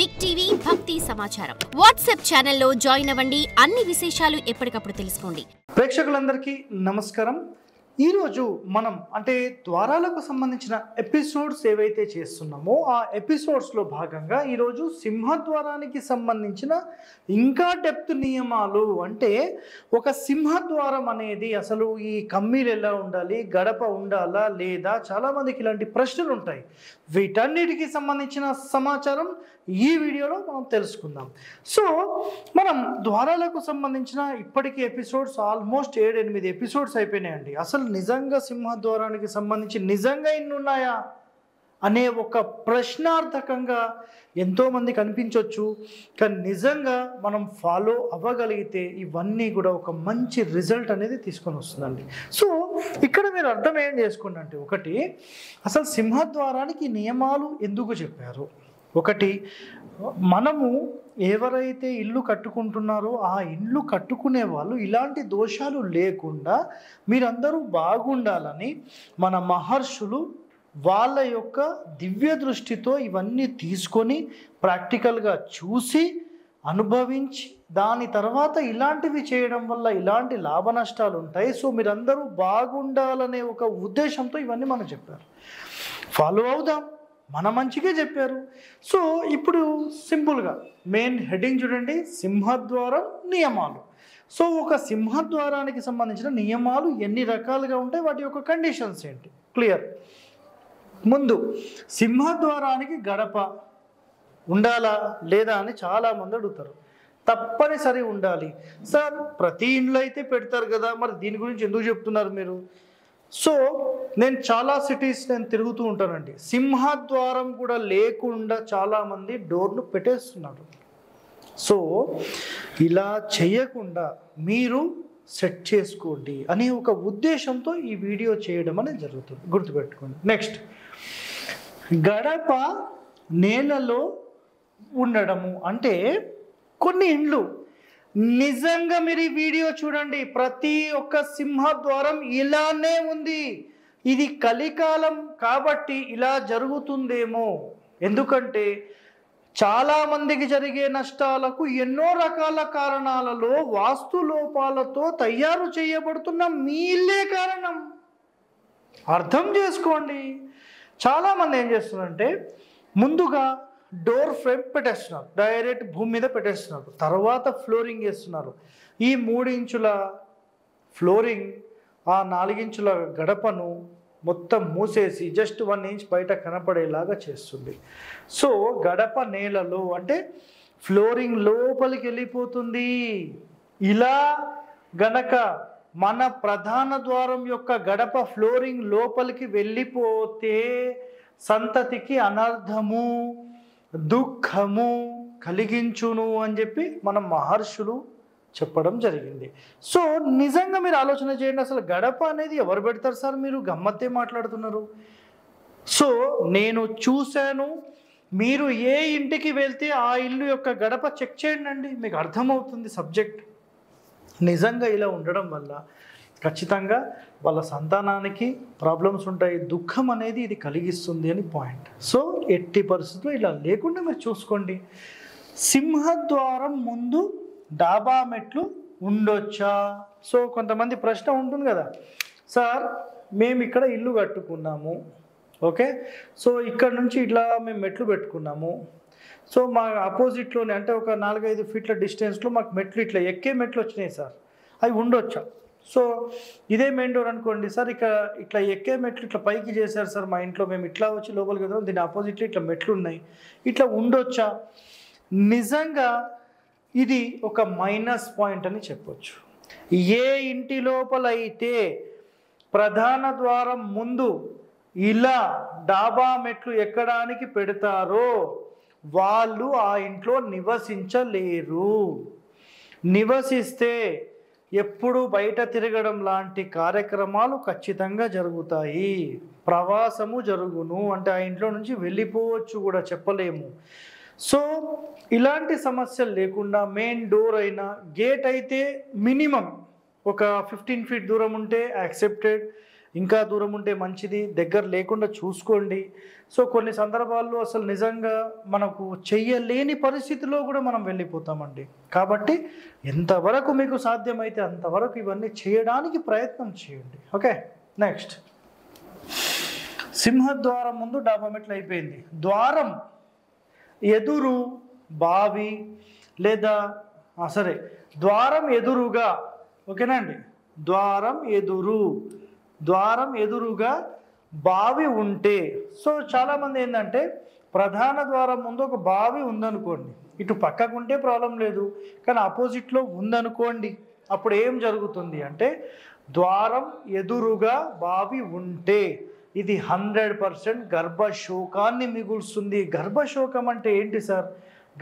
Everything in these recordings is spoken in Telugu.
బిగ్ టీవీ భక్తి సమాచారం వాట్సాప్ ఛానల్లో జాయిన్ అవ్వండి. అన్ని విశేషాలు ఎప్పటికప్పుడు తెలుసుకోండి. ప్రేక్షకులందరికీ నమస్కారం. ఈరోజు మనం అంటే ద్వారాలకు సంబంధించిన ఎపిసోడ్స్ ఏవైతే చేస్తున్నామో ఆ ఎపిసోడ్స్లో భాగంగా ఈరోజు సింహద్వారానికి సంబంధించిన ఇంకా డెప్త్ నియమాలు, అంటే ఒక సింహద్వారం అనేది అసలు ఈ కమ్మీలు ఎలా ఉండాలి, గడప ఉండాలా లేదా, చాలామందికి ఇలాంటి ప్రశ్నలు ఉంటాయి. వీటన్నిటికి సంబంధించిన సమాచారం ఈ వీడియోలో మనం తెలుసుకుందాం. సో మనం ద్వారాలకు సంబంధించిన ఇప్పటికీ ఎపిసోడ్స్ ఆల్మోస్ట్ 7-8 ఎపిసోడ్స్ అయిపోయినాయండి. అసలు నిజంగా సింహద్వారానికి సంబంధించి నిజంగా ఇన్ని ఉన్నాయా అనే ఒక ప్రశ్నార్థకంగా ఎంతోమంది కనిపించవచ్చు. కానీ నిజంగా మనం ఫాలో అవ్వగలిగితే ఇవన్నీ కూడా ఒక మంచి రిజల్ట్ అనేది తీసుకొని వస్తుందండి. సో ఇక్కడ మీరు అర్థం ఏం చేసుకోండి అంటే, ఒకటి అసలు సింహద్వారానికి నియమాలు ఎందుకు చెప్పారు. ఒకటి, మనము ఎవరైతే ఇల్లు కట్టుకుంటున్నారో ఆ ఇల్లు కట్టుకునే వాళ్ళు ఇలాంటి దోషాలు లేకుండా మీరందరూ బాగుండాలని మన మహర్షులు వాళ్ళ యొక్క దివ్య దృష్టితో ఇవన్నీ తీసుకొని ప్రాక్టికల్గా చూసి అనుభవించి దాని తర్వాత ఇలాంటివి చేయడం వల్ల ఇలాంటి లాభ నష్టాలు ఉంటాయి. సో మీరందరూ బాగుండాలనే ఒక ఉద్దేశంతో ఇవన్నీ మనం చెప్పారు. ఫాలో అవుదాం, మన మంచిగా చెప్పారు. సో ఇప్పుడు సింపుల్గా మెయిన్ హెడ్డింగ్ చూడండి, సింహద్వారం నియమాలు. సో ఒక సింహద్వారానికి సంబంధించిన నియమాలు ఎన్ని రకాలుగా ఉంటాయి, వాటి యొక్క కండిషన్స్ ఏంటి, క్లియర్. ముందు సింహద్వారానికి గడప ఉండాలా లేదా అని చాలామంది అడుగుతారు. తప్పనిసరి ఉండాలి సార్. ప్రతి ఇంట్లో అయితే పెడతారు కదా, మరి దీని గురించి ఎందుకు చెప్తున్నారు మీరు? సో నేను చాలా సిటీస్ తిరుగుతూ ఉంటానండి. సింహద్వారం కూడా లేకుండా చాలామంది డోర్లు పెట్టేస్తున్నారు. సో ఇలా చేయకుండా మీరు సెట్ చేసుకోండి అనే ఒక ఉద్దేశంతో ఈ వీడియో చేయడం అనేది జరుగుతుంది, గుర్తుపెట్టుకోండి. నెక్స్ట్, గడప నేలలో ఉండడము. అంటే కొన్ని ఇండ్లు నిజంగా మీరు ఈ వీడియో చూడండి, ప్రతి ఒక్క సింహద్వారం ఇలానే ఉంది. ఇది కలికాలం కాబట్టి ఇలా జరుగుతుందేమో. ఎందుకంటే చాలామందికి జరిగే నష్టాలకు ఎన్నో రకాల కారణాలలో వాస్తు లోపాలతో తయారు చేయబడుతున్న మీ ఇల్లే కారణం. అర్థం చేసుకోండి. చాలామంది ఏం చేస్తున్నారంటే ముందుగా డోర్ ఫ్రేమ్ పెట్టేస్తున్నారు, డైరెక్ట్ భూమి మీద పెట్టేస్తున్నారు, తర్వాత ఫ్లోరింగ్ వేస్తున్నారు. ఈ 3 ఇంచుల ఫ్లోరింగ్ ఆ 4 ఇంచుల గడపను మొత్తం మూసేసి జస్ట్ 1 ఇంచ్ బయట కనపడేలాగా చేస్తుంది. సో గడప నేలలో అంటే ఫ్లోరింగ్ లోపలికి వెళ్ళిపోతుంది. ఇలా గనక మన ప్రధాన ద్వారం యొక్క గడప ఫ్లోరింగ్ లోపలికి వెళ్ళిపోతే సంతతికి అనర్థము, దుఃఖము కలిగించును అని చెప్పి మన మహర్షులు చెప్పడం జరిగింది. సో నిజంగా మీరు ఆలోచన చేయండి, అసలు గడప అనేది ఎవరు పెడతారు సార్, మీరు గమ్మత్తే మాట్లాడుతున్నారు. సో నేను చూశాను, మీరు ఏ ఇంటికి వెళ్తే ఆ ఇల్లు యొక్క గడప చెక్ చేయండి, మీకు అర్థమవుతుంది సబ్జెక్ట్. నిజంగా ఇలా ఉండడం వల్ల ఖచ్చితంగా వాళ్ళ సంతానానికి ప్రాబ్లమ్స్ ఉంటాయి, దుఃఖం అనేది ఇది కలిగిస్తుంది అని పాయింట్. సో ఎట్టి పరిస్థితుల్లో ఇలా లేకుండా మీరు చూసుకోండి. సింహద్వారం ముందు డాబా మెట్లు ఉండొచ్చా? సో కొంతమంది ప్రశ్న ఉంటుంది కదా, సార్ మేము ఇక్కడ ఇల్లు కట్టుకున్నాము, ఓకే, సో ఇక్కడ నుంచి ఇట్లా మేము మెట్లు పెట్టుకున్నాము, సో మా ఆపోజిట్లోనే అంటే ఒక 4-5 ఫీట్ల డిస్టెన్స్లో మాకు మెట్లు ఇట్లా ఎక్కే మెట్లు వచ్చినాయి సార్, అవి ఉండొచ్చా? సో ఇదే మెయిన్ డోర్ అనుకోండి సార్, ఇట్లా ఎక్కే మెట్లు ఇట్లా పైకి చేశారు సార్ మా ఇంట్లో, మేము ఇట్లా వచ్చి లోపలికి వెళ్తాం, దీని ఆపోజిట్లో ఇట్లా మెట్లు ఉన్నాయి, ఇట్లా ఉండొచ్చా? నిజంగా ఇది ఒక మైనస్ పాయింట్ అని చెప్పొచ్చు. ఏ ఇంటి లోపల అయితే ప్రధాన ద్వారం ముందు ఇలా డాబా మెట్లు ఎక్కడానికి పెడతారో వాళ్ళు ఆ ఇంట్లో నివసించలేరు. నివసిస్తే ఎప్పుడు బయట తిరగడం లాంటి కార్యక్రమాలు ఖచ్చితంగా జరుగుతాయి, ప్రవాసము జరుగును, అంటే ఆ ఇంట్లో నుంచి వెళ్ళిపోవచ్చు కూడా చెప్పలేము. సో ఇలాంటి సమస్యలు లేకుండా మెయిన్ డోర్ అయినా గేట్ అయితే మినిమం ఒక 15 ఫీట్ దూరం ఉంటే యాక్సెప్టెడ్, ఇంకా దూరం ఉంటే మంచిది, దగ్గర లేకుండా చూసుకోండి. సో కొన్ని సందర్భాల్లో అసలు నిజంగా మనకు చెయ్యలేని పరిస్థితిలో కూడా మనం వెళ్ళిపోతామండి. కాబట్టి ఎంతవరకు మీకు సాధ్యమైతే అంతవరకు ఇవన్నీ చేయడానికి ప్రయత్నం చేయండి. ఓకే, నెక్స్ట్ సింహద్వారం ముందు డాబా మెట్లు అయిపోయింది. ద్వారం ఎదురు బావి లేదా సరే ద్వారం ఎదురుగా, ఓకేనా అండి, ద్వారం ఎదురుగా బావి ఉంటే, సో చాలామంది ఏంటంటే ప్రధాన ద్వారం ముందు ఒక బావి ఉందనుకోండి, ఇటు పక్కకుంటే ప్రాబ్లం లేదు, కానీ ఆపోజిట్లో ఉందనుకోండి, అప్పుడు ఏం జరుగుతుంది అంటే ద్వారం ఎదురుగా బావి ఉంటే ఇది 100% గర్భశోకాన్ని మిగులుస్తుంది. గర్భశోకం అంటే ఏంటి సార్?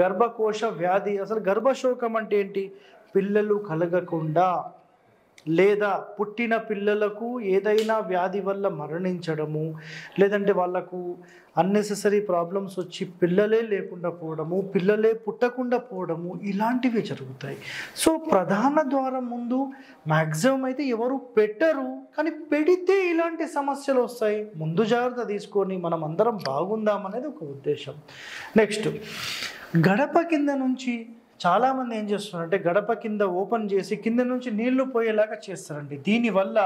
గర్భకోశ వ్యాధి. అసలు గర్భశోకం అంటే ఏంటి? పిల్లలు కలగకుండా లేదా పుట్టిన పిల్లలకు ఏదైనా వ్యాధి వల్ల మరణించడము, లేదంటే వాళ్ళకు అన్నెసెసరీ ప్రాబ్లమ్స్ వచ్చి పిల్లలే లేకుండా పోవడము, పిల్లలే పుట్టకుండా పోవడము, ఇలాంటివి జరుగుతాయి. సో ప్రధాన ద్వారం ముందు మ్యాక్సిమం అయితే ఎవరు పెట్టరు, కానీ పెడితే ఇలాంటి సమస్యలు వస్తాయి. ముందు జాగ్రత్త తీసుకొని మనం అందరం బాగుందామనేది ఒక ఉద్దేశం. నెక్స్ట్ గడప కింద నుంచి చాలామంది ఏం చేస్తున్నారంటే గడప కింద ఓపెన్ చేసి కింద నుంచి నీళ్లు పోయేలాగా చేస్తారండి. దీనివల్ల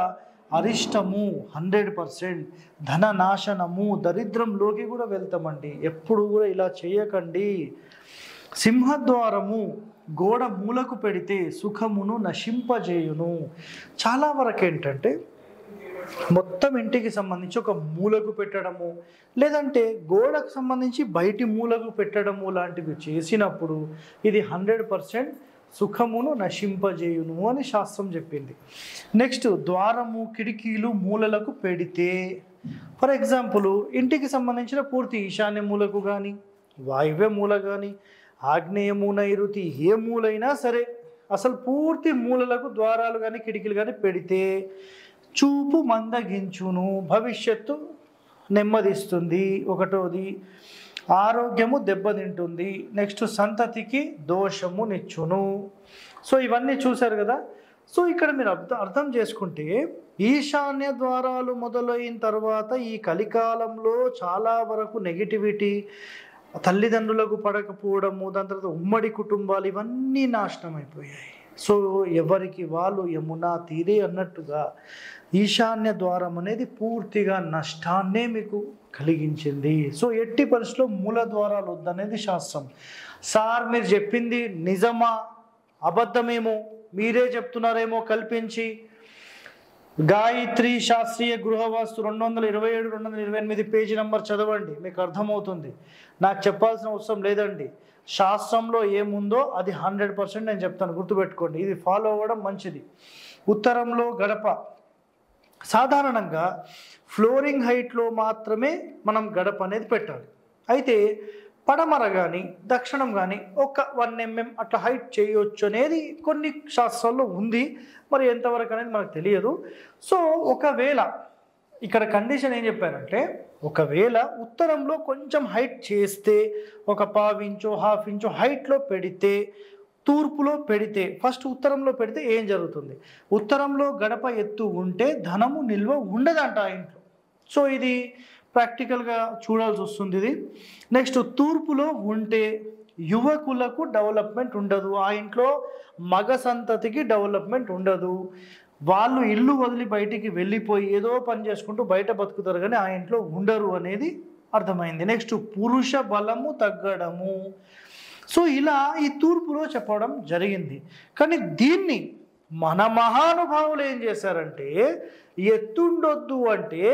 అరిష్టము 100%, ధన నాశనము, దరిద్రంలోకి కూడా వెళ్తామండి. ఎప్పుడు కూడా ఇలా చేయకండి. సింహద్వారము గోడ మూలకు పెడితే సుఖమును నశింపజేయును. చాలా వరకు ఏంటంటే మొత్తం ఇంటికి సంబంధించి ఒక మూలకు పెట్టడము, లేదంటే గోడకు సంబంధించి బయటి మూలకు పెట్టడము లాంటివి చేసినప్పుడు ఇది 100% సుఖమును నశింపజేయును అని శాస్త్రం చెప్పింది. నెక్స్ట్ ద్వారము కిటికీలు మూలలకు పెడితే, ఫర్ ఎగ్జాంపుల్ ఇంటికి సంబంధించిన పూర్తి ఈశాన్య మూలకు కానీ వాయువ్య మూల కానీ ఆగ్నేయ మూల నైరుతి ఏ మూలైనా సరే అసలు పూర్తి మూలలకు ద్వారాలు కానీ కిటికీలు కానీ పెడితే చూపు మందగించును, భవిష్యత్తు నెమ్మదిస్తుంది. ఒకటోది ఆరోగ్యము దెబ్బతింటుంది. నెక్స్ట్ సంతతికి దోషము నిచ్చును. సో ఇవన్నీ చూశారు కదా. సో ఇక్కడ మీరు అర్థం చేసుకుంటే ఈశాన్య ద్వారాలు మొదలైన తర్వాత ఈ కలికాలంలో చాలా వరకు నెగిటివిటీ, తల్లిదండ్రులకు పడకపోవడము, దాని తర్వాత ఉమ్మడి కుటుంబాలు ఇవన్నీ నాశనం అయిపోయాయి. సో ఎవరికి వాళ్ళు యమునా తీరే అన్నట్టుగా ఈశాన్య ద్వారం అనేది పూర్తిగా నష్టాన్నే మీకు కలిగించింది. సో ఎట్టి పరిస్థితుల్లో మూల ద్వారాలు వద్దనేది శాస్త్రం. సార్ మీరు చెప్పింది నిజమా అబద్ధమేమో, మీరే చెప్తున్నారేమో కల్పించి, గాయత్రి శాస్త్రీయ గృహవాస్తు 227, 228 పేజీ నెంబర్ చదవండి, మీకు అర్థమవుతుంది. నాకు చెప్పాల్సిన అవసరం లేదండి. శాస్త్రంలో ఏముందో అది 100% నేను చెప్తాను, గుర్తుపెట్టుకోండి. ఇది ఫాలో అవ్వడం మంచిది. ఉత్తరంలో గడప సాధారణంగా ఫ్లోరింగ్ హైట్లో మాత్రమే మనం గడప అనేది పెట్టాలి. అయితే పడమర కానీ దక్షిణం కానీ ఒక 1 mm అట్లా హైట్ చేయొచ్చు అనేది కొన్ని శాస్త్రాల్లో ఉంది. మరి ఎంతవరకు అనేది మనకు తెలియదు. సో ఒకవేళ ఇక్కడ కండిషన్ ఏం చెప్పారంటే, ఒకవేళ ఉత్తరంలో కొంచెం హైట్ చేస్తే ఒక 1/2 ఇంచో 1/2 ఇంచో హైట్లో పెడితే, తూర్పులో పెడితే, ఫస్ట్ ఉత్తరంలో పెడితే ఏం జరుగుతుంది? ఉత్తరంలో గడప ఎత్తు ఉంటే ధనము నిల్వ ఉండదంట ఆ ఇంట్లో. సో ఇది ప్రాక్టికల్గా చూడాల్సి వస్తుంది ఇది. నెక్స్ట్ తూర్పులో ఉంటే యువకులకు డెవలప్మెంట్ ఉండదు, ఆ ఇంట్లో మగ సంతతికి డెవలప్మెంట్ ఉండదు. వాళ్ళు ఇల్లు వదిలి బయటికి వెళ్ళిపోయి ఏదో పని చేసుకుంటూ బయట బతుకుతారు, కానీ ఆ ఇంట్లో ఉండరు అనేది అర్థమైంది. నెక్స్ట్ పురుష బలము తగ్గడము. సో ఇలా ఈ తూర్పులో చెప్పడం జరిగింది. కానీ దీన్ని మన మహానుభావులు ఏం చేశారంటే, ఎత్తుండొద్దు అంటే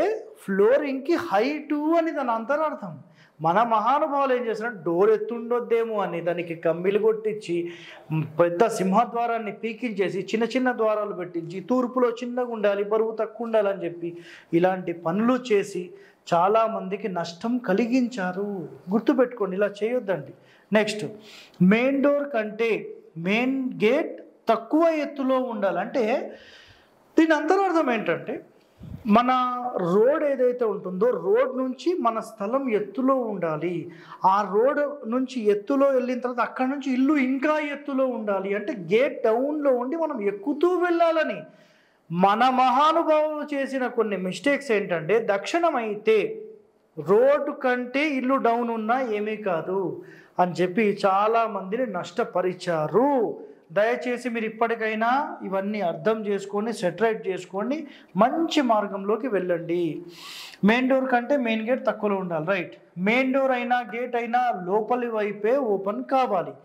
ఫ్లోరింగ్కి హైటు అని దాని అంతరార్థం. మన మహానుభావులు ఏం చేశారంటే డోర్ ఎత్తుండొద్దేమో అని దానికి కమ్మిలు కొట్టించి పెద్ద సింహద్వారాన్ని పీకించేసి చిన్న చిన్న ద్వారాలు పెట్టించి తూర్పులో చిన్నగా ఉండాలి, బరువు తక్కువ ఉండాలని చెప్పి ఇలాంటి పనులు చేసి చాలామందికి నష్టం కలిగించారు. గుర్తుపెట్టుకోండి, ఇలా చేయొద్దండి. నెక్స్ట్ మెయిన్ డోర్ కంటే మెయిన్ గేట్ తక్కువ ఎత్తులో ఉండాలంటే దీని అంతరార్థం ఏంటంటే, మన రోడ్ ఏదైతే ఉంటుందో రోడ్ నుంచి మన స్థలం ఎత్తులో ఉండాలి. ఆ రోడ్ నుంచి ఎత్తులో వెళ్ళిన తర్వాత అక్కడి నుంచి ఇల్లు ఇంకా ఎత్తులో ఉండాలి. అంటే గేట్ డౌన్లో ఉండి మనం ఎక్కుతూ వెళ్ళాలని. మన మహానుభావులు చేసిన కొన్ని మిస్టేక్స్ ఏంటంటే, దక్షిణం అయితే రోడ్డు కంటే ఇల్లు డౌన్ ఉన్నా ఏమీ కాదు అని చెప్పి చాలామందిని నష్టపరిచారు. దయచేసి మీరు ఇప్పటికైనా ఇవన్నీ అర్థం చేసుకొని సెటరైట్ చేసుకొని మంచి మార్గంలోకి వెళ్ళండి. మెయిన్ డోర్ కంటే మెయిన్ గేట్ తక్కువలో ఉండాలి, రైట్? మెయిన్ డోర్ అయినా గేట్ అయినా లోపలి వైపే ఓపెన్ కావాలి.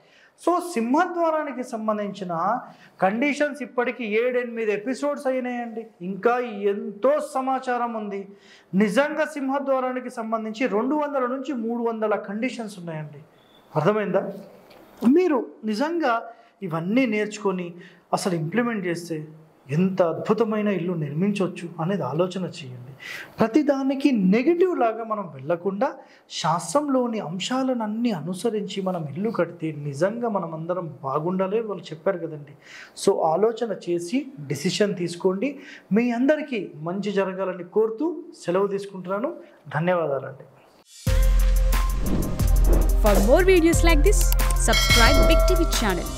సో సింహద్వారానికి సంబంధించిన కండిషన్స్ ఇప్పటికీ 7-8 ఎపిసోడ్స్ అయినాయండి. ఇంకా ఎంతో సమాచారం ఉంది. నిజంగా సింహద్వారానికి సంబంధించి 200 నుంచి 300 కండిషన్స్ ఉన్నాయండి. అర్థమైందా? మీరు నిజంగా ఇవన్నీ నేర్చుకొని అసలు ఇంప్లిమెంట్ చేస్తే ఎంత అద్భుతమైన ఇల్లు నిర్మించవచ్చు అనేది ఆలోచన చేయండి. ప్రతిదానికి నెగిటివ్ లాగా మనం వెళ్ళకుండా శాస్త్రంలోని అంశాలను అన్నీ అనుసరించి మనం ఇల్లు కడితే నిజంగా మనం అందరం బాగుండాలి వాళ్ళు చెప్పారు కదండి. సో ఆలోచన చేసి డిసిషన్ తీసుకోండి. మీ అందరికీ మంచి జరగాలని కోరుతూ సెలవు తీసుకుంటున్నాను. ధన్యవాదాలండి. For more videos like this, subscribe Big TV channel.